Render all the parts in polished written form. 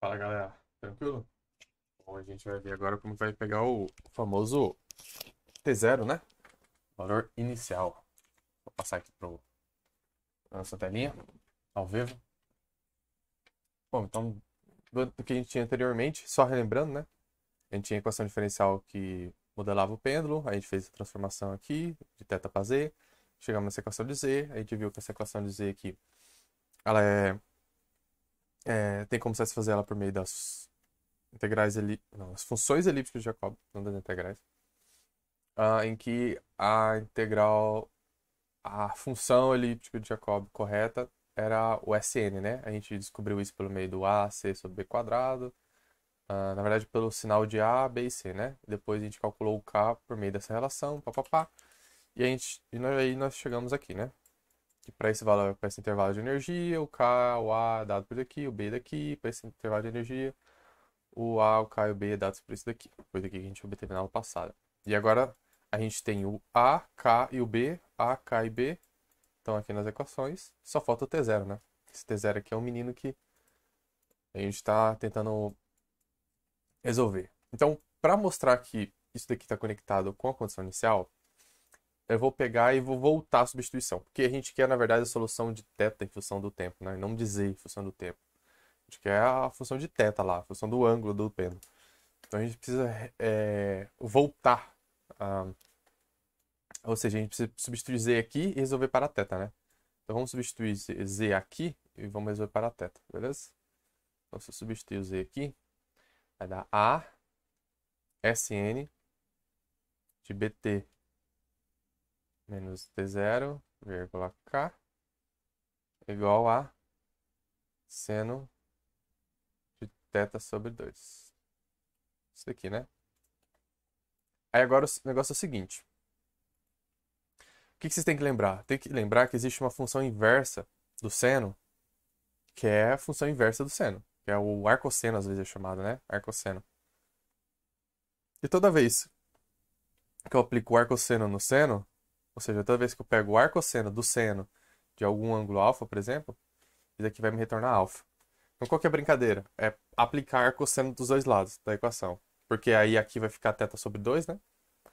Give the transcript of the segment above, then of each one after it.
Fala galera, tranquilo? Bom, a gente vai ver agora como vai pegar o famoso T0, né? Valor inicial. Vou passar aqui para nossa telinha, ao vivo. Bom, então, do que a gente tinha anteriormente, só relembrando, né? A gente tinha a equação diferencial que modelava o pêndulo, a gente fez a transformação aqui, de θ para z, chegamos nessa equação de z, a gente viu que essa equação de z aqui, ela tem como se fazer ela por meio das integrais, não, as funções elípticas de Jacobi, não das integrais. Em que a função elíptica de Jacobi correta era o Sn, né? A gente descobriu isso pelo meio do AC sobre B quadrado, na verdade pelo sinal de A, B e C, né? Depois a gente calculou o K por meio dessa relação, papapá, aí nós chegamos aqui, né? Que para esse valor, para esse intervalo de energia, o K, o A é dado por aqui, o B é daqui, para esse intervalo de energia, o A, o K e o B é dados por isso daqui, coisa que a gente obteve na aula passada. E agora a gente tem o A, K e o B, A, K e B estão aqui nas equações, só falta o T0, né? Esse T0 aqui é um menino que a gente está tentando resolver. Então, para mostrar que isso daqui está conectado com a condição inicial, eu vou pegar e vou voltar a substituição, porque a gente quer, na verdade, a solução de θ em função do tempo, né? E não de z em função do tempo. A gente quer a função de θ lá, a função do ângulo do pêndulo. Então a gente precisa voltar. Ou seja, a gente precisa substituir z aqui e resolver para θ, né? Então vamos substituir z aqui e vamos resolver para θ, beleza? Então se eu substituir o z aqui, vai dar A Sn de bt menos t0, vírgula k, igual a seno de θ sobre 2. Isso daqui, né? Aí agora o negócio é o seguinte. O que vocês têm que lembrar? Tem que lembrar que existe uma função inversa do seno, que é a função inversa do seno, que é o arcosseno, às vezes é chamado, né? Arcosseno. E toda vez que eu aplico o arcosseno no seno, ou seja, toda vez que eu pego o arcosseno do seno de algum ângulo alfa, por exemplo, isso aqui vai me retornar alfa. Então qual que é a brincadeira? É aplicar arcosseno dos dois lados da equação. Porque aí aqui vai ficar θ sobre 2, né?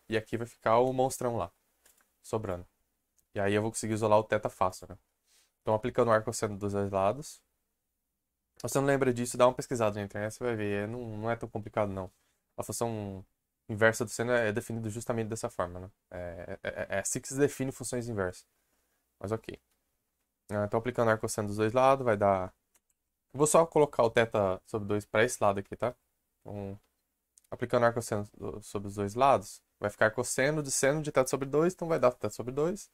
E aqui vai ficar o monstrão lá, sobrando. E aí eu vou conseguir isolar o θ fácil, né? Então aplicando o arcosseno dos dois lados. Se você não lembra disso, dá uma pesquisada na internet, você vai ver. Não é tão complicado, não. A função inversa do seno é definida justamente dessa forma, né? É assim que se define funções inversas. Mas ok. Então aplicando o arcosseno dos dois lados, vai dar... Vou só colocar o θ sobre 2 para esse lado aqui, tá? Então, aplicando o arcosseno sobre os dois lados, vai ficar cosseno de seno de θ sobre 2, então vai dar θ sobre 2.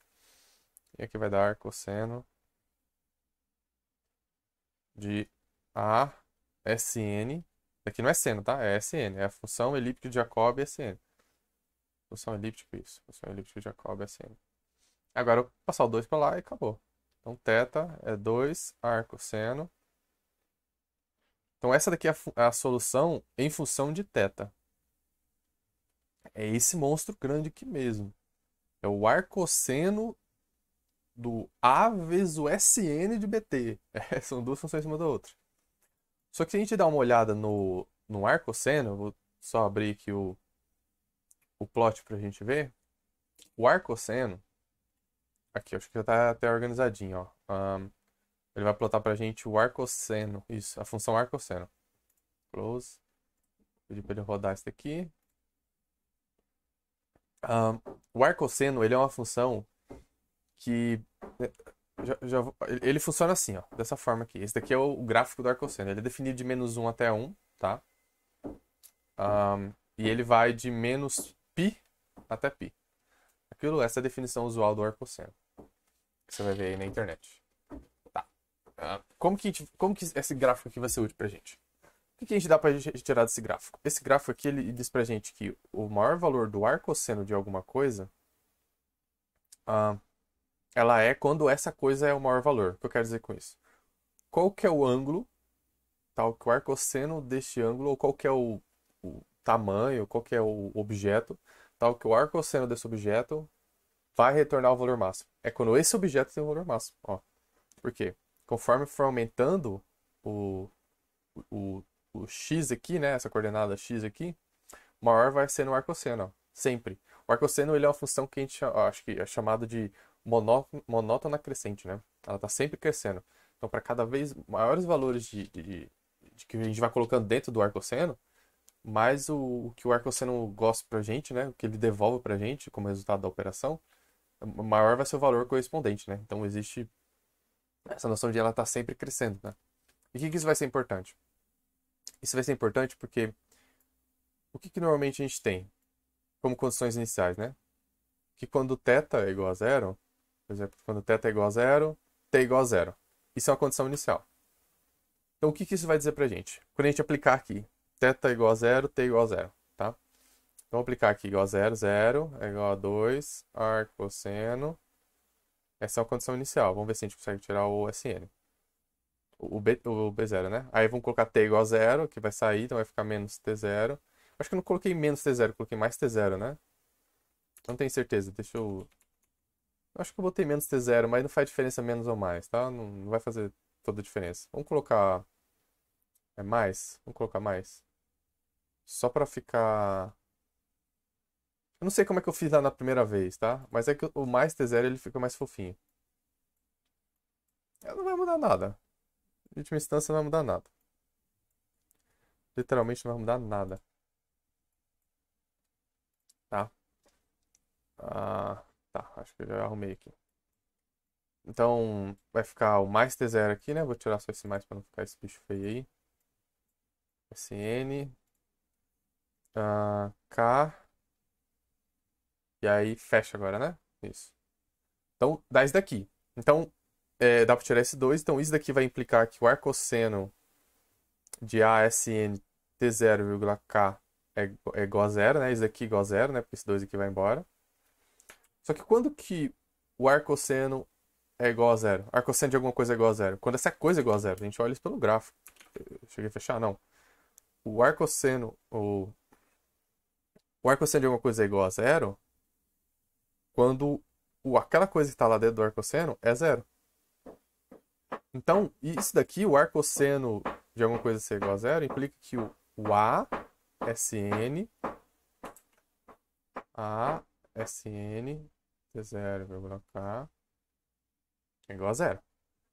E aqui vai dar cosseno de A Sn. Aqui não é seno, tá? É Sn. É a função elíptica de Jacobi Sn. Função elíptica, isso. Função elíptica de Jacobi Sn. Agora eu vou passar o 2 para lá e acabou. Então, θ é 2 arcosseno. Então, essa daqui é a solução em função de θ. É esse monstro grande aqui mesmo. É o arcosseno do A vezes o Sn de bt. São duas funções uma da outra. Só que se a gente dá uma olhada no arcosseno, eu vou só abrir aqui o plot pra gente ver. O arcosseno, aqui, acho que já tá até organizadinho, ó. Ele vai plotar pra gente o arcosseno, isso, a função arcosseno. Close. Vou pedir pra ele rodar isso daqui. O arcosseno, ele é uma função que ele funciona assim, ó, dessa forma aqui. Esse daqui é o gráfico do arcosseno. Ele é definido de -1 até 1, tá? E ele vai de menos π até π. Essa é a definição usual do arcosseno, que você vai ver aí na internet. Tá. Como que esse gráfico aqui vai ser útil pra gente? O que a gente dá pra gente tirar desse gráfico? Esse gráfico aqui, ele diz pra gente que o maior valor do arcosseno de alguma coisa, ela é quando essa coisa é o maior valor. O que eu quero dizer com isso? Qual que é o ângulo, tal que o arcosseno deste ângulo, ou qual que é o tamanho, qual que é o objeto, tal que o arcosseno desse objeto vai retornar o valor máximo. É quando esse objeto tem o valor máximo. Ó. Por quê? Conforme for aumentando o o x aqui, né? Essa coordenada x aqui, maior vai ser no arcosseno, ó, sempre. O arcosseno ele é uma função que a gente acho que é chamado de monótona crescente, né? Ela está sempre crescendo. Então, para cada vez maiores valores de que a gente vai colocando dentro do arcosseno, mais o que o arcosseno gosta pra gente, né? O que ele devolve pra gente como resultado da operação, maior vai ser o valor correspondente, né? Então existe essa noção de ela estar sempre crescendo, né? E que isso vai ser importante? Isso vai ser importante porque o que normalmente a gente tem como condições iniciais, né? Que quando θ é igual a zero, por exemplo, quando θ é igual a zero, t é igual a zero. Isso é uma condição inicial. Então o que isso vai dizer pra gente? Quando a gente aplicar aqui, θ é igual a zero, t é igual a zero, tá? Então vou aplicar aqui igual a zero, zero é igual a 2 arcosseno. Essa é uma condição inicial. Vamos ver se a gente consegue tirar o SN. O B0, né? Aí vamos colocar t igual a zero, que vai sair, então vai ficar menos t0. Acho que eu não coloquei menos t0, coloquei mais t0, né? Não tenho certeza, deixa eu... Acho que eu botei menos t0, mas não faz diferença menos ou mais, tá? Não vai fazer toda a diferença. Vamos colocar... É mais? Vamos colocar mais. Só pra ficar... Eu não sei como é que eu fiz lá na primeira vez, tá? Mas é que o mais t0 ele fica mais fofinho. Não vai mudar nada. Em última instância não vai mudar nada. Literalmente não vai mudar nada. Tá? Tá. Acho que eu já arrumei aqui. Então, vai ficar o mais t0 aqui, né? Vou tirar só esse mais pra não ficar esse bicho feio aí. SN. K. E aí fecha agora, né? Isso. Então, dá isso daqui. Então, dá pra tirar esse 2. Então, isso daqui vai implicar que o arcosseno de ASN T0,K é igual a zero, né? Isso daqui é igual a zero, né? Porque esse 2 aqui vai embora. Só que quando que o arcosseno é igual a zero? Arcosseno de alguma coisa é igual a zero? Quando essa coisa é igual a zero. A gente olha isso pelo gráfico. Eu cheguei a fechar? Não. O arcosseno, o arcosseno de alguma coisa é igual a zero quando aquela coisa que está lá dentro do arcosseno é zero. Então, isso daqui, o arcosseno de alguma coisa ser igual a zero, implica que o ASN T0,K é igual a zero.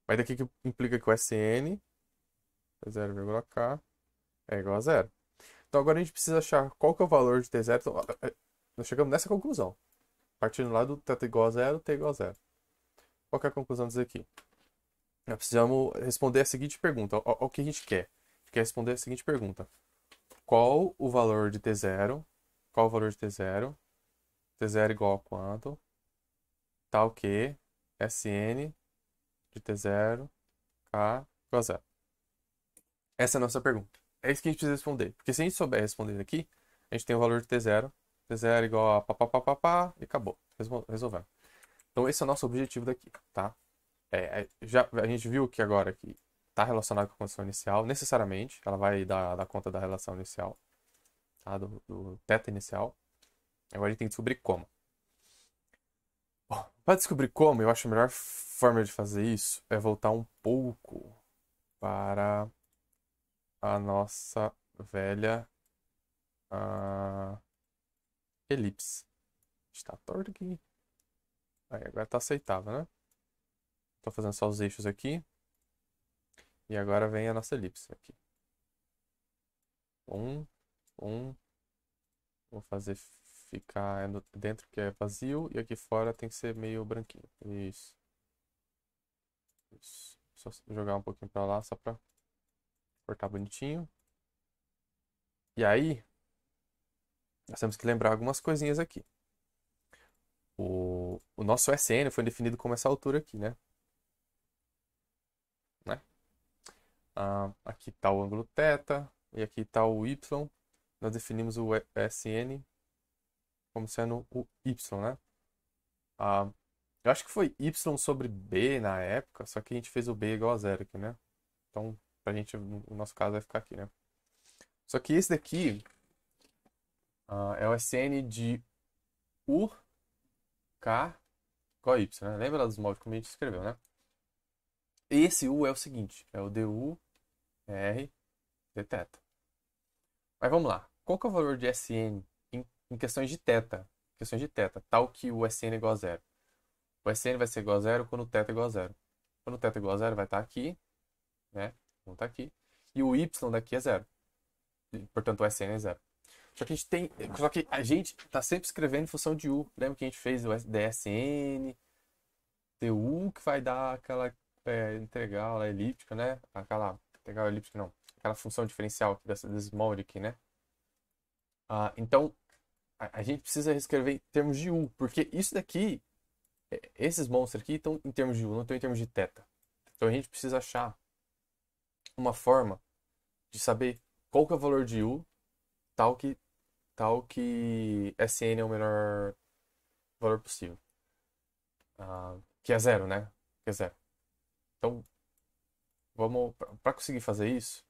Mas daqui que implica que o SN T0,K é igual a zero. Então agora a gente precisa achar qual que é o valor de T0. Então, nós chegamos nessa conclusão. Partindo lá do θ igual a zero, t igual a zero. Qual que é a conclusão disso aqui? Nós precisamos responder a seguinte pergunta. O que a gente quer? A gente quer responder a seguinte pergunta. Qual o valor de T0? Qual o valor de T0? T0 igual a quanto? Tal que SN de T0, K igual a zero. Essa é a nossa pergunta. É isso que a gente precisa responder. Porque se a gente souber responder aqui, a gente tem o valor de T0. T0 igual a pá, e acabou. Resolvemos. Então esse é o nosso objetivo daqui, tá? Já, a gente viu que agora que está relacionado com a condição inicial, necessariamente, ela vai dar conta da relação inicial, tá? Do θ inicial. Agora a gente tem que descobrir como. Bom, para descobrir como, eu acho a melhor forma de fazer isso é voltar um pouco para a nossa velha elipse. Está torto aqui. Aí, agora está aceitável, né? Estou fazendo só os eixos aqui. E agora vem a nossa elipse aqui. Vou fazer ficar dentro que é vazio e aqui fora tem que ser meio branquinho. Isso. Isso. Só jogar um pouquinho pra lá só pra cortar bonitinho. E aí, nós temos que lembrar algumas coisinhas aqui. O nosso SN foi definido como essa altura aqui, né? Aqui está o ângulo θ e aqui está o y. Nós definimos o SN como sendo o y, né? Eu acho que foi y sobre b na época, só que a gente fez o b igual a zero aqui, né? Então, pra gente, no nosso caso, vai ficar aqui, né? Só que esse daqui é o SN de u, k igual a y, né? Lembra dos moldes como a gente escreveu, né? Esse u é o seguinte, é o du r dθ. Mas vamos lá. Qual que é o valor de Sn em questões de θ? Questões de θ, tal que o Sn é igual a zero. O Sn vai ser igual a zero quando o θ é igual a zero. Quando o θ é igual a zero, vai estar aqui, né? Não tá aqui. E o y daqui é zero. Portanto, o Sn é zero. Só que a gente tá sempre escrevendo em função de u. Lembra que a gente fez o dsn, du, que vai dar aquela integral elíptica, né? Aquela integral elíptica, não. Aquela função diferencial aqui desse molde aqui, né? Então, a gente precisa reescrever em termos de u, porque isso daqui, esses monstros aqui estão em termos de u, não estão em termos de θ. Então a gente precisa achar uma forma de saber qual que é o valor de u, tal que Sn é o menor valor possível. Que é zero, né? Que é zero. Então, para conseguir fazer isso,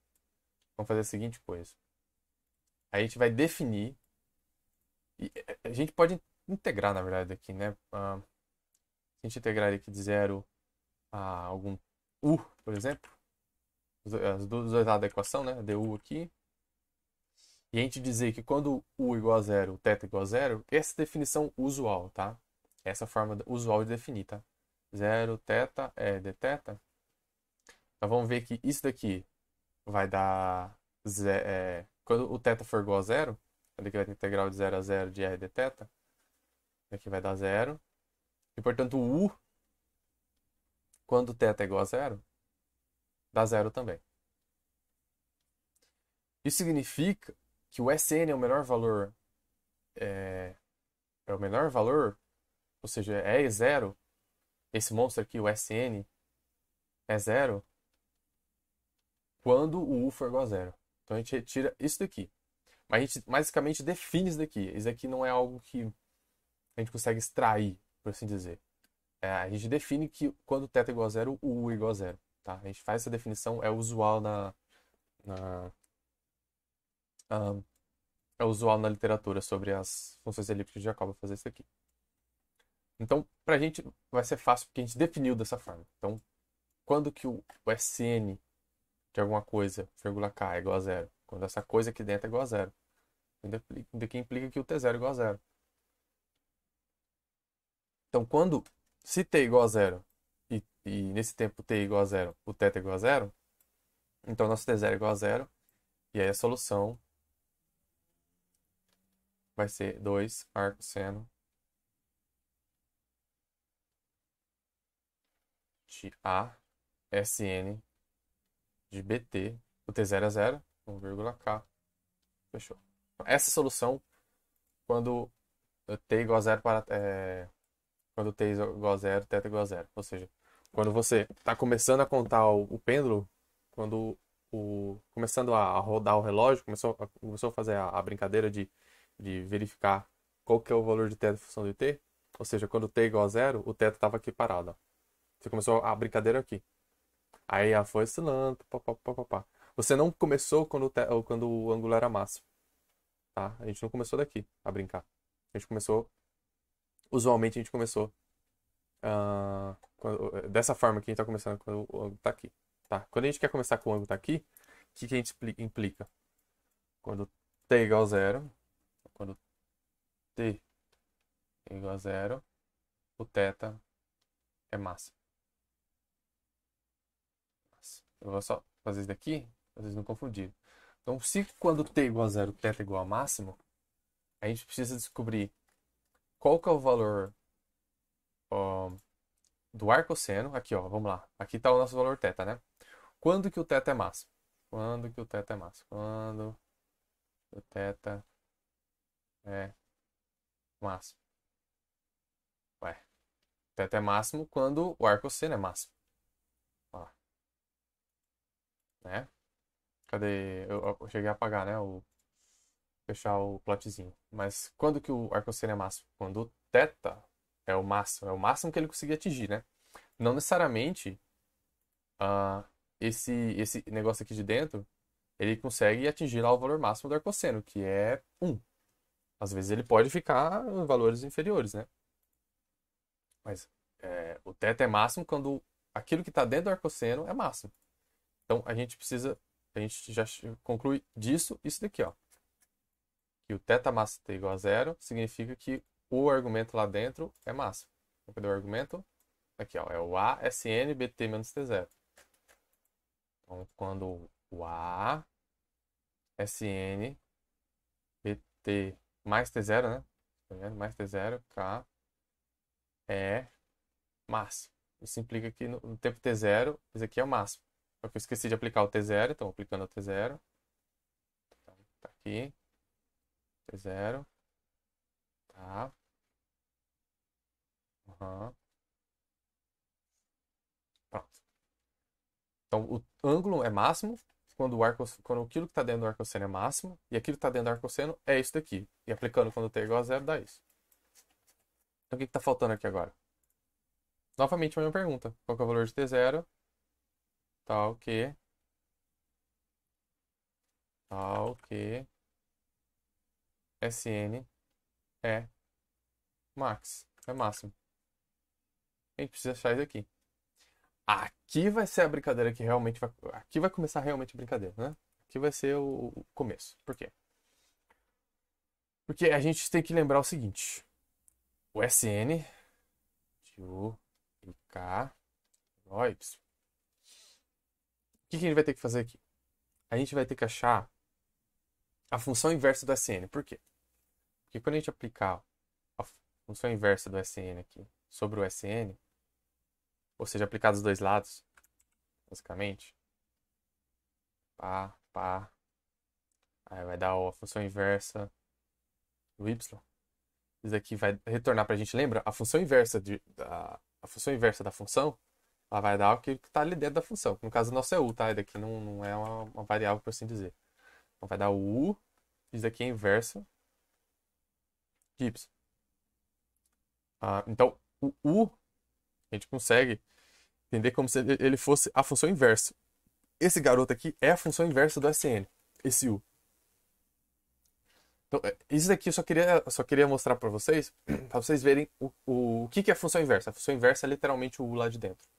vamos fazer a seguinte coisa. A gente vai definir, e a gente pode integrar, na verdade, aqui, né? Se a gente integrar aqui de zero a algum u, por exemplo, os dois lados da equação, né? Du aqui. E a gente dizer que quando u igual a zero, θ igual a zero, essa definição usual, tá? Essa forma usual de definir, tá? Zero θ é dθ. Então vamos ver que isso daqui vai dar... quando o θ for igual a zero, quando aqui vai ter integral de 0 a 0 de r dθ, aqui vai dar zero. E portanto o u, quando θ é igual a zero, dá zero também. Isso significa que o Sn é o menor valor, é o menor valor, ou seja, é zero. Esse monstro aqui, o Sn, é zero quando o u for igual a zero. Então a gente retira isso daqui. Mas a gente basicamente define isso daqui. Isso aqui não é algo que a gente consegue extrair, por assim dizer. A gente define que quando θ é igual a zero, o u é igual a zero. Tá? A gente faz essa definição, é usual na, é usual na literatura sobre as funções elípticas de Jacobi fazer isso aqui. Então, pra gente vai ser fácil porque a gente definiu dessa forma. Então, quando que o Sn de alguma coisa, vírgula k, é igual a zero? Quando essa coisa aqui dentro é igual a zero. Que implica que o T0 é igual a zero. Então, se t é igual a zero e nesse tempo t é igual a zero, o θ é igual a zero, então nosso T0 é igual a zero, e aí a solução vai ser 2 arcosseno de A Sn de BT, o T0 é zero, 1,k, fechou. Essa solução quando t igual a zero quando t igual a zero, θ igual a zero. Ou seja, quando você está começando a contar o pêndulo, quando começando a rodar o relógio, começou a fazer a brincadeira de verificar qual que é o valor de θ da função de t, ou seja, quando t igual a zero, o θ estava aqui parado. Ó. Você começou a brincadeira aqui. Aí ela foi oscilando, papapá. Você não começou quando o ângulo era máximo. Tá? A gente não começou daqui a brincar. Usualmente a gente começou dessa forma que a gente está começando quando o ângulo está aqui. Tá? Quando a gente quer começar com o ângulo tá aqui, o que a gente implica? Quando t é igual a zero, quando t é igual a zero, o θ é máximo. Eu vou só fazer isso daqui, pra vocês não confundirem. Então, se quando t é igual a zero, θ é igual a máximo, a gente precisa descobrir qual que é o valor do arcosseno. Aqui, ó, vamos lá. Aqui está o nosso valor θ, né? Quando que o θ é máximo? Quando que o θ é máximo? Quando o θ é máximo. Ué, θ é máximo quando o arcosseno é máximo. Ó. Né? Cadê? Eu cheguei a apagar, né? Fechar o plotzinho. Mas quando que o arcosseno é máximo? Quando o θ é o máximo. É o máximo que ele conseguir atingir, né? Não necessariamente esse negócio aqui de dentro ele consegue atingir lá o valor máximo do arcosseno, que é 1. Às vezes ele pode ficar em valores inferiores, né? Mas o θ é máximo quando aquilo que está dentro do arcosseno é máximo. Então a gente já conclui disso, isso daqui, ó. que o θ massa t igual a zero, significa que o argumento lá dentro é máximo. Então, cadê o argumento? Aqui, ó, é o A, SN, BT menos T0. Então, quando o A, SN, BT mais T0, né? Tá vendo? Mais T0, K, é máximo. Isso implica que no tempo T0, isso aqui é o máximo. Só que eu esqueci de aplicar o T0, então aplicando o T0. Então, tá aqui. T0. Tá. Uhum. Pronto. Então, o ângulo é máximo quando aquilo que está dentro do arcosseno é máximo, e aquilo que está dentro do arcosseno é isso daqui. E aplicando quando t é igual a zero, dá isso. Então, o que está faltando aqui agora? Novamente, a mesma pergunta. Qual que é o valor de t0? Tal que Sn é max, é máximo. A gente precisa achar isso aqui. Aqui vai ser a brincadeira que realmente vai... Aqui vai começar realmente a brincadeira, né? Aqui vai ser o começo. Por quê? Porque a gente tem que lembrar o seguinte. O Sn de U e K igual a Y. O que a gente vai ter que fazer aqui? A gente vai ter que achar a função inversa do Sn. Por quê? Porque quando a gente aplicar a função inversa do Sn aqui sobre o Sn, ou seja, aplicar dos dois lados, basicamente, pá, pá, aí vai dar a função inversa do y. Isso aqui vai retornar pra gente, lembra? A função inversa da função, ela vai dar o que está ali dentro da função. No caso, o nosso é u, tá? Isso daqui não é uma variável, por assim dizer. Então vai dar o u, isso daqui é inverso de y. Então, o u, a gente consegue entender como se ele fosse a função inversa. Esse garoto aqui é a função inversa do Sn, esse u. Então, isso daqui eu só queria mostrar para vocês verem o que é a função inversa. A função inversa é literalmente o u lá de dentro.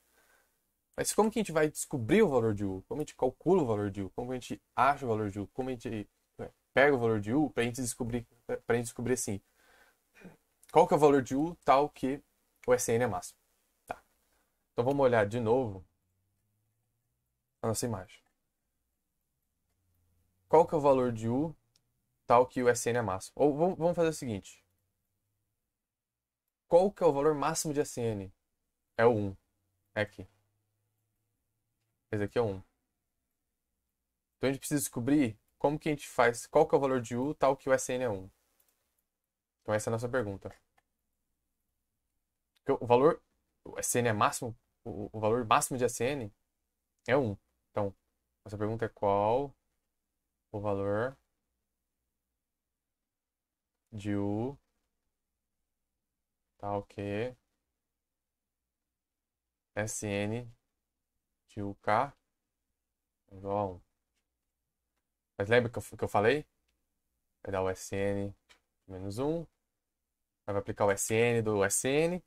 Mas como que a gente vai descobrir o valor de u? Como a gente calcula o valor de u? Como a gente acha o valor de u? Como a gente pega o valor de u para a gente descobrir assim, qual que é o valor de u tal que o Sn é máximo. Tá. Então vamos olhar de novo a nossa imagem. Qual que é o valor de u tal que o Sn é máximo? Ou vamos fazer o seguinte. Qual que é o valor máximo de Sn? É o 1. É aqui. Esse aqui é o 1. Então a gente precisa descobrir como que a gente faz, qual que é o valor de u tal que o Sn é 1. Então essa é a nossa pergunta. Porque o Sn é máximo, o valor máximo de Sn é 1. Então, nossa pergunta é qual o valor de u tal que Sn de uk é igual a 1. Mas lembra que eu falei? Vai dar o Sn menos 1. Vai aplicar o Sn do Sn.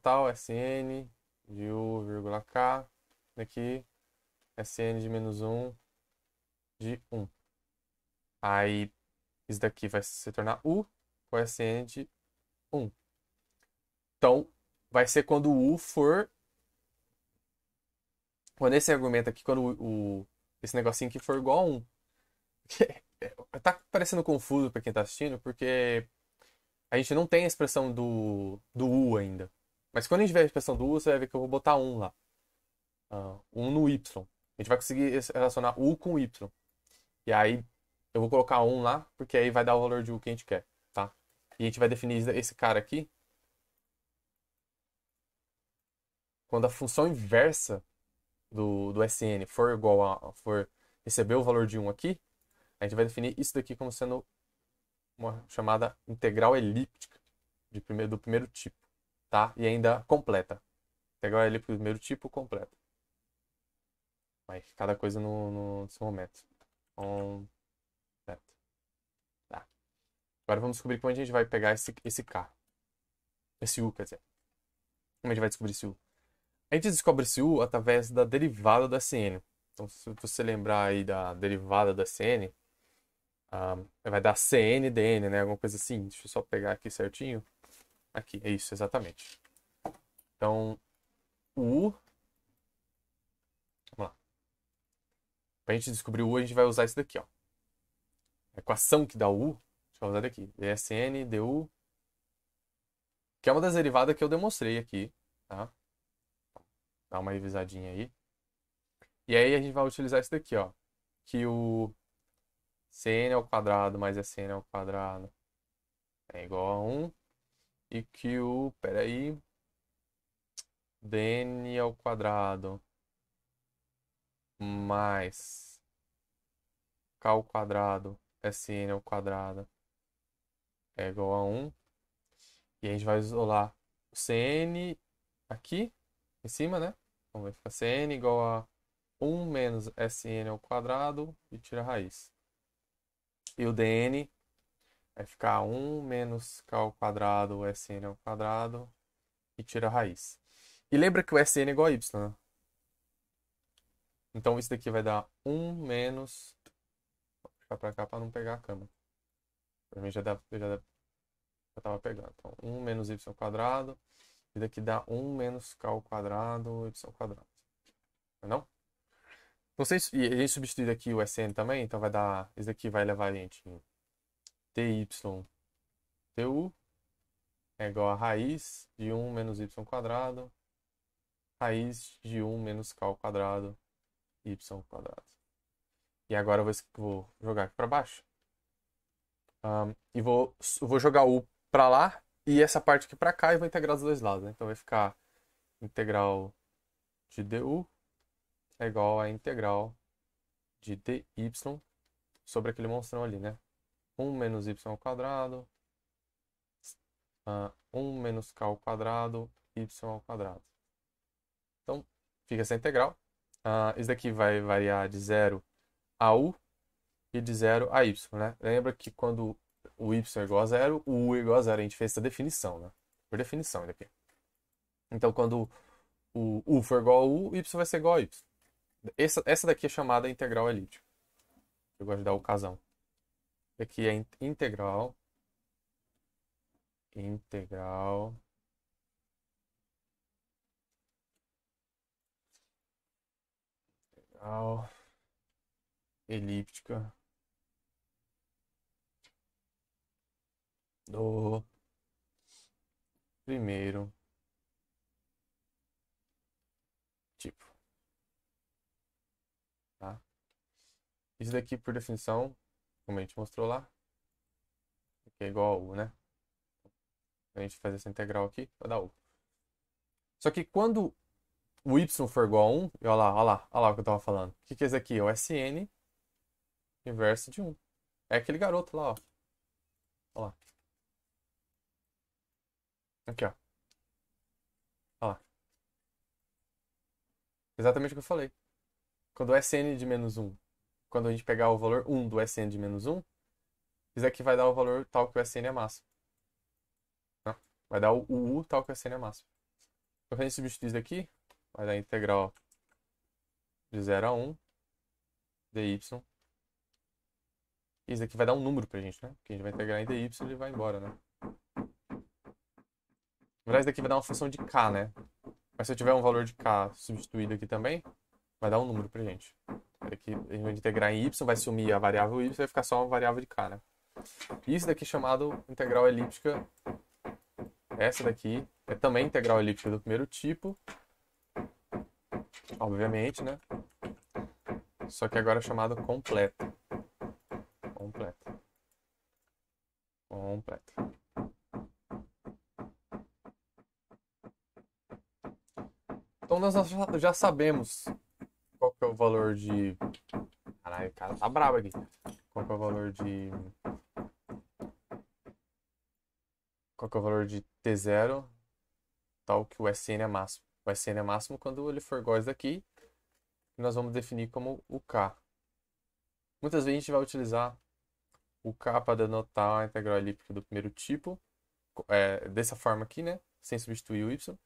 Tal, Sn de u, vírgula k. Daqui, Sn de menos 1 de 1. Aí, isso daqui vai se tornar u com Sn de 1. Então, vai ser quando o u for... Quando esse argumento aqui, quando esse negocinho aqui for igual a 1. Tá parecendo confuso para quem tá assistindo, porque a gente não tem a expressão do u ainda. Mas quando a gente ver a expressão do u, você vai ver que eu vou botar 1 lá. 1 no y. A gente vai conseguir relacionar u com y. E aí eu vou colocar 1 lá, porque aí vai dar o valor de u que a gente quer, tá? E a gente vai definir esse cara aqui quando a função inversa do Sn for igual for receber o valor de 1 aqui, a gente vai definir isso daqui como sendo uma chamada integral elíptica do primeiro tipo, tá? E ainda completa. Integral elíptica do primeiro tipo completa. Mas cada coisa no seu momento. Completa. Tá. Agora vamos descobrir como a gente vai pegar esse K. Esse U, quer dizer. Como a gente vai descobrir esse U? A gente descobre esse U através da derivada do Sn. Então, se você lembrar aí da derivada do Sn, Vai dar CN, DN, né? Alguma coisa assim. Deixa eu só pegar aqui certinho. Aqui, é isso, exatamente. Então, o U. Vamos lá. Pra gente descobrir o U, a gente vai usar isso daqui, ó. A equação que dá o U, a gente vai usar daqui. DSN, DU. Que é uma das derivadas que eu demonstrei aqui, tá? Dá uma revisadinha aí. E aí a gente vai utilizar isso daqui, ó. Que o Cn ao quadrado mais Sn ao quadrado é igual a 1. E que o, peraí, Dn ao quadrado mais K ao quadrado Sn ao quadrado é igual a 1. E a gente vai isolar o Cn aqui em cima, né? Então vai ficar Cn igual a 1 menos Sn ao quadrado e tira a raiz. E o Dn vai ficar 1 menos K ao quadrado Sn ao quadrado e tira a raiz. E lembra que o Sn é igual a y, né? Então isso daqui vai dar 1 menos... Vou puxar pra cá pra não pegar a câmera. Pra mim já tava pegando. Então 1 menos y ao quadrado. E daqui dá 1 menos K ao quadrado y ao quadrado. Não? Não sei se... E a gente substituir aqui o Sn também, então vai dar... Isso daqui vai levar a gente em du é igual a raiz de 1 menos y ao quadrado, raiz de 1 menos k ao quadrado, y ao quadrado. E agora eu vou jogar aqui para baixo. E vou jogar o para lá e essa parte aqui para cá e vou integrar os dois lados, né? Então vai ficar integral de du é igual a integral de dy sobre aquele monstrão ali, né? 1 menos y ao quadrado, 1 menos k ao quadrado, y ao quadrado. Então, fica essa integral. Isso daqui vai variar de 0 a u e de 0 a y, né? Lembra que quando o y é igual a 0, o u é igual a 0. A gente fez essa definição, né? Por definição, isso aqui. Então, quando o u for igual a u, o y vai ser igual a y. Essa daqui é chamada integral elíptica. Eu gosto de dar ocasião. Aqui é integral elíptica do primeiro tipo. Tá? Isso daqui, por definição, como a gente mostrou lá, aqui é igual a u, né? A gente faz essa integral aqui, vai dar u. Só que quando o y for igual a 1, e olha lá o que eu tava falando. O que é isso aqui? É o Sn inverso de 1. É aquele garoto lá, ó. Olha lá. Aqui, ó. Olha lá. Exatamente o que eu falei. Quando o Sn de menos 1, quando a gente pegar o valor 1 do Sn de menos 1, isso aqui vai dar o valor tal que o Sn é máximo. Tá? Vai dar o u tal que o Sn é máximo. Então, se a gente substituir isso daqui, vai dar a integral de 0 a 1 dy. Isso aqui vai dar um número pra gente, né? Porque a gente vai integrar em dy e ele vai embora, né? Na verdade, isso daqui vai dar uma função de k, né? Mas se eu tiver um valor de k substituído aqui também, vai dar um número pra gente. Aqui a gente vai integrar em y, vai sumir a variável y, vai ficar só uma variável de k, né? E isso daqui é chamado integral elíptica. Essa daqui é também integral elíptica do primeiro tipo. Obviamente, né? Só que agora é chamado completa. Completa. Então nós já sabemos qual que é o valor de... Caralho, o cara tá brabo aqui. Qual que é o valor de... Qual que é o valor de T0, tal que o Sn é máximo. O Sn é máximo quando ele for igual a isso daqui, que nós vamos definir como o K. Muitas vezes a gente vai utilizar o K para denotar a integral elíptica do primeiro tipo, dessa forma aqui, né? Sem substituir o y.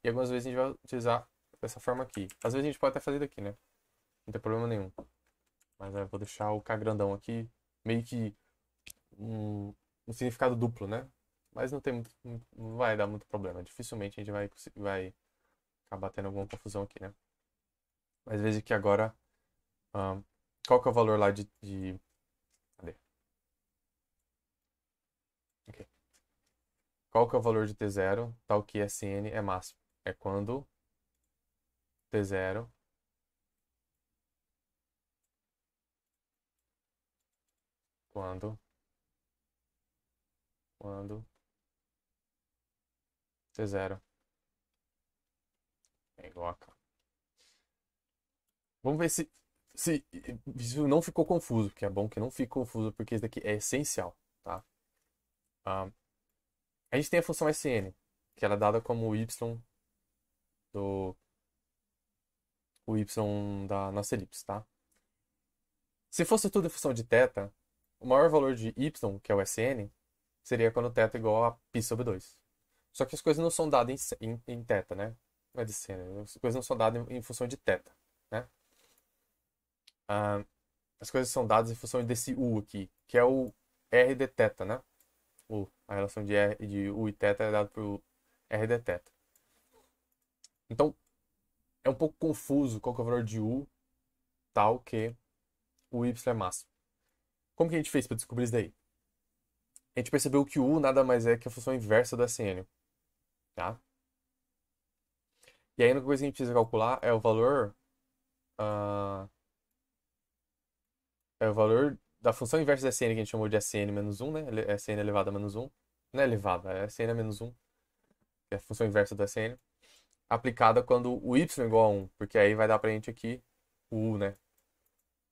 E algumas vezes a gente vai utilizar dessa forma aqui. Às vezes a gente pode até fazer daqui, né? Não tem problema nenhum. Mas eu vou deixar o K grandão aqui meio que um significado duplo, né? Mas não tem não vai dar muito problema. Dificilmente a gente vai acabar tendo alguma confusão aqui, né? Mas veja que agora, ah, qual que é o valor lá cadê? Ok. Qual que é o valor de T0, tal que Sn é máximo? É quando T0, quando, quando T0 é igual a K. Vamos ver se isso não ficou confuso, porque é bom que não fique confuso, porque isso daqui é essencial, tá? Ah, a gente tem a função Sn, que ela é dada como do, o y da nossa elipse, tá? Se fosse tudo em função de θ, o maior valor de y, que é o Sn, seria quando θ é igual a π sobre 2. Só que as coisas não são dadas em θ, né? Não é de seno. As coisas não são dadas em função de θ, né? Ah, as coisas são dadas em função desse u aqui, que é o r de θ, né? A relação de u e θ é dada por r de θ. Então, é um pouco confuso qual que é o valor de u, tal que o y é máximo. Como que a gente fez para descobrir isso daí? A gente percebeu que o u nada mais é que a função inversa do Sn, tá? E aí a única coisa que a gente precisa calcular ah, é o valor da função inversa da Sn, que a gente chamou de Sn menos 1, né? Sn elevado a menos 1. Não é elevada, é Sn a menos 1, que é a função inversa da Sn, aplicada quando o y é igual a 1, porque aí vai dar pra gente aqui o u, né?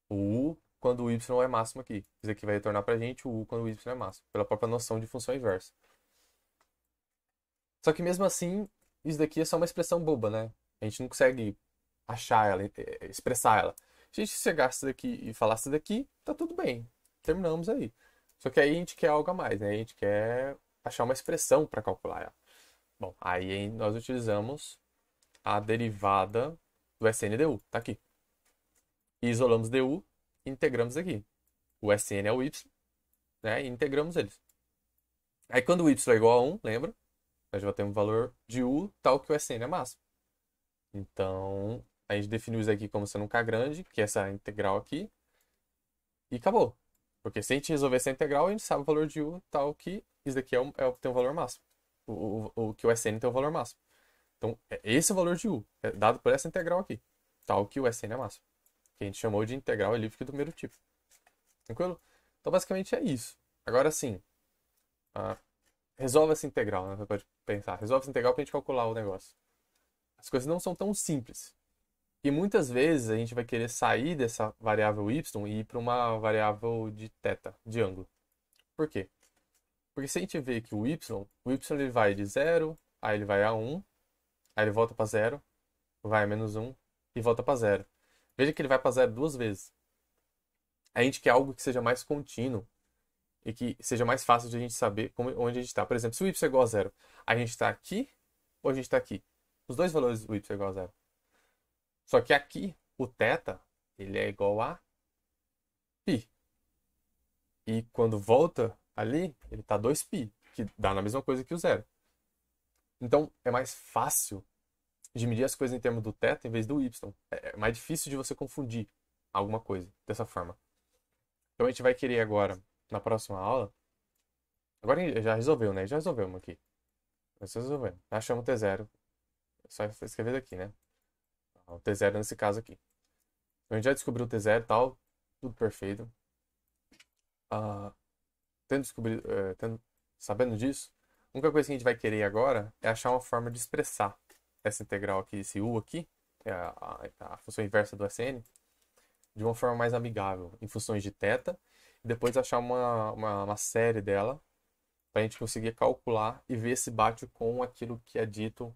O u quando o y é máximo aqui. Isso aqui vai retornar pra gente o u quando o y é máximo, pela própria noção de função inversa. Só que mesmo assim, isso daqui é só uma expressão boba, né? A gente não consegue achar ela, expressar ela. Se a gente chegasse daqui e falasse daqui, tá tudo bem. Terminamos aí. Só que aí a gente quer algo a mais, né? A gente quer achar uma expressão para calcular ela. Bom, aí nós utilizamos a derivada do SNDU, tá aqui. E isolamos DU e integramos aqui. O SN é o Y, né? E integramos eles. Aí quando o Y é igual a 1, lembra? Nós já temos o valor de U tal que o SN é máximo. Então, a gente definiu isso aqui como sendo um K grande, que é essa integral aqui, e acabou. Porque se a gente resolver essa integral, a gente sabe o valor de U tal que isso daqui tem um valor máximo. Que o Sn tem um valor máximo. Então, esse é o valor de U, é dado por essa integral aqui, tal que o Sn é máximo. Que a gente chamou de integral elíptica do primeiro tipo. Tranquilo? Então, basicamente é isso. Agora sim, ah, resolve essa integral, né? Você pode pensar, resolve essa integral para a gente calcular o negócio. As coisas não são tão simples. E muitas vezes a gente vai querer sair dessa variável y e ir para uma variável de θ, de ângulo. Por quê? Porque se a gente vê que o y ele vai de 0, aí ele vai a 1, aí ele volta para 0, vai a menos 1 e volta para 0. Veja que ele vai para 0 duas vezes. A gente quer algo que seja mais contínuo e que seja mais fácil de a gente saber onde a gente está. Por exemplo, se o y é igual a 0, a gente está aqui ou a gente está aqui? Os dois valores do y é igual a 0. Só que aqui, o θ, ele é igual a π. E quando volta ali, ele tá 2π, que dá na mesma coisa que o zero. Então, é mais fácil de medir as coisas em termos do θ em vez do y. É mais difícil de você confundir alguma coisa dessa forma. Então, a gente vai querer agora, na próxima aula... Agora já resolveu, né? Já resolvemos aqui. Nós resolvemos. Achamos o T0. É só escrever daqui, né? O T0 nesse caso aqui. Então, a gente já descobriu o T0 e tal. Tudo perfeito. Ah, sabendo disso, a única coisa que a gente vai querer agora é achar uma forma de expressar essa integral aqui, esse u aqui, que é a função inversa do Sn, de uma forma mais amigável, em funções de θ, e depois achar uma série dela para a gente conseguir calcular e ver se bate com aquilo que é dito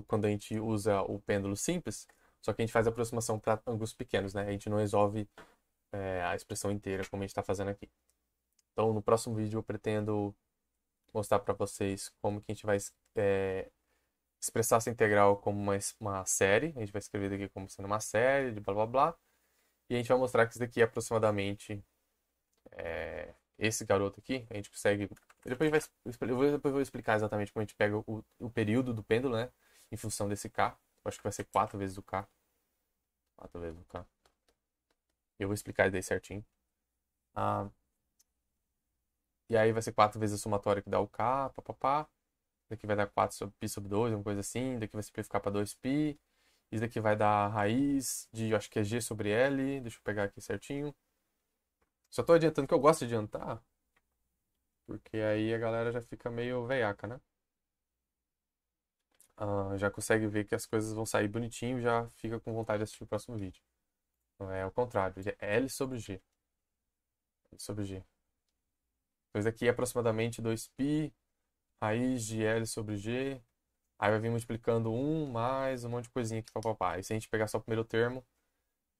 quando a gente usa o pêndulo simples, só que a gente faz a aproximação para ângulos pequenos, né? A gente não resolve a expressão inteira como a gente está fazendo aqui. Então, no próximo vídeo eu pretendo mostrar para vocês como que a gente vai expressar essa integral como uma série. A gente vai escrever daqui como sendo uma série de blá blá blá. E a gente vai mostrar que isso daqui é aproximadamente esse garoto aqui. A gente consegue... Depois vou explicar exatamente como a gente pega o período do pêndulo, né? Em função desse K. Eu acho que vai ser 4 vezes o K. 4 vezes o K. Eu vou explicar isso daí certinho. E aí vai ser 4 vezes a somatória que dá o K, papapá. Daqui vai dar 4 sobre π sobre 2, uma coisa assim. Daqui vai simplificar para 2π. Isso daqui vai dar a raiz de, eu acho que é G sobre L. Deixa eu pegar aqui certinho. Só tô adiantando que eu gosto de adiantar. Porque aí a galera já fica meio veiaca, né? Já consegue ver que as coisas vão sair bonitinho e já fica com vontade de assistir o próximo vídeo. Então é o contrário. É L sobre G. L sobre G. Então isso aqui é aproximadamente 2π. Raiz de L sobre G. Aí vai vir multiplicando 1 mais um monte de coisinha aqui, papapá. E se a gente pegar só o primeiro termo,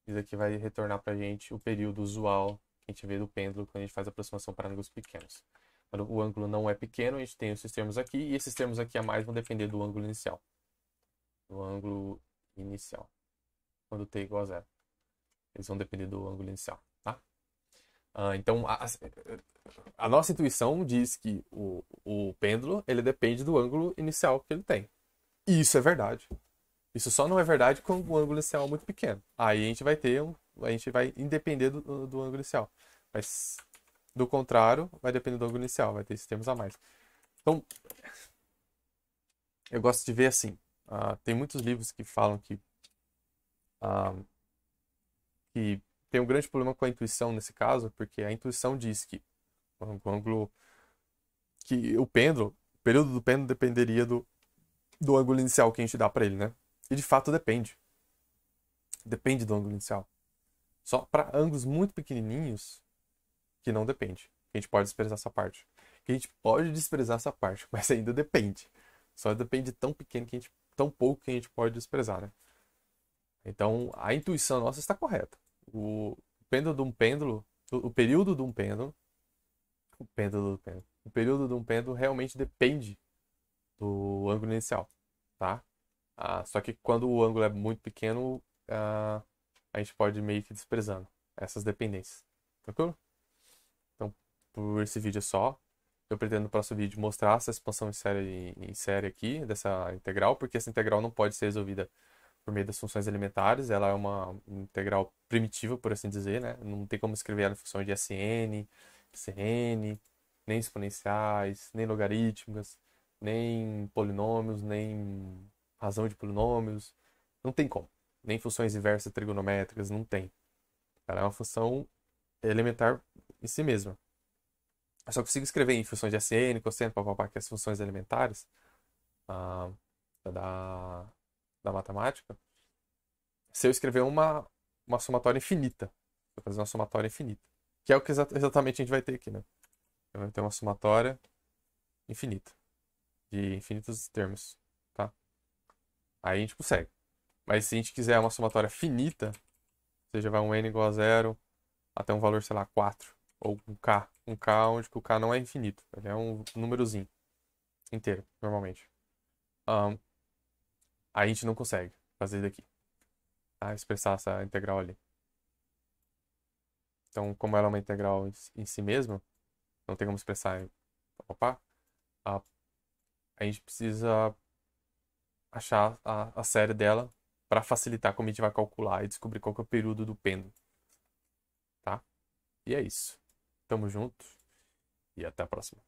isso aqui vai retornar pra gente o período usual que a gente vê do pêndulo quando a gente faz a aproximação para ângulos pequenos. Quando o ângulo não é pequeno, a gente tem esses termos aqui, e esses termos aqui a mais vão depender do ângulo inicial. Do ângulo inicial. Quando t igual a zero. Eles vão depender do ângulo inicial, tá? Então, a nossa intuição diz que o pêndulo ele depende do ângulo inicial que ele tem. E isso é verdade. Isso só não é verdade com o ângulo inicial muito pequeno. Aí a gente vai a gente vai independer do ângulo inicial. Mas do contrário, vai depender do ângulo inicial, vai ter esses termos a mais. Então, eu gosto de ver assim. Tem muitos livros que falam que tem um grande problema com a intuição nesse caso, porque a intuição diz que o ângulo que o período do pêndulo dependeria do ângulo inicial que a gente dá para ele, né? E de fato depende. Depende do ângulo inicial. Só para ângulos muito pequenininhos que não depende. A gente pode desprezar essa parte. Que a gente pode desprezar essa parte, mas ainda depende. Só depende tão pequeno tão pouco que a gente pode desprezar, né? Então, a intuição nossa está correta. O pêndulo de um pêndulo, o período de um pêndulo, o período de um pêndulo realmente depende do ângulo inicial, tá? Só que quando o ângulo é muito pequeno, a gente pode meio que desprezando essas dependências. Tranquilo? Então, por esse vídeo é só. Eu pretendo no próximo vídeo mostrar essa expansão em série aqui, dessa integral, porque essa integral não pode ser resolvida por meio das funções elementares. Ela é uma integral primitiva, por assim dizer, né? Não tem como escrever ela em função de SN, CN, nem exponenciais, nem logarítmicas, nem polinômios, nem razão de polinômios. Não tem como. Nem funções inversas trigonométricas, não tem. Ela é uma função elementar em si mesma. Eu só consigo escrever em funções de SN, cosseno, papapá, que é as funções elementares da matemática, se eu escrever uma somatória infinita. Vou fazer uma somatória infinita. Que é o que exatamente a gente vai ter aqui, né? Eu vou ter uma somatória infinita. De infinitos termos, tá? Aí a gente consegue. Mas se a gente quiser uma somatória finita, ou seja, vai um n igual a zero até um valor, sei lá, 4. Ou um k. Um k onde o k não é infinito. Ele é um númerozinho. Inteiro, normalmente. A gente não consegue fazer daqui. Tá? Expressar essa integral ali. Então, como ela é uma integral em si mesma, não tem como expressar em a gente precisa achar a série dela para facilitar como a gente vai calcular e descobrir qual que é o período do pêndulo. Tá? E é isso. Tamo junto e até a próxima.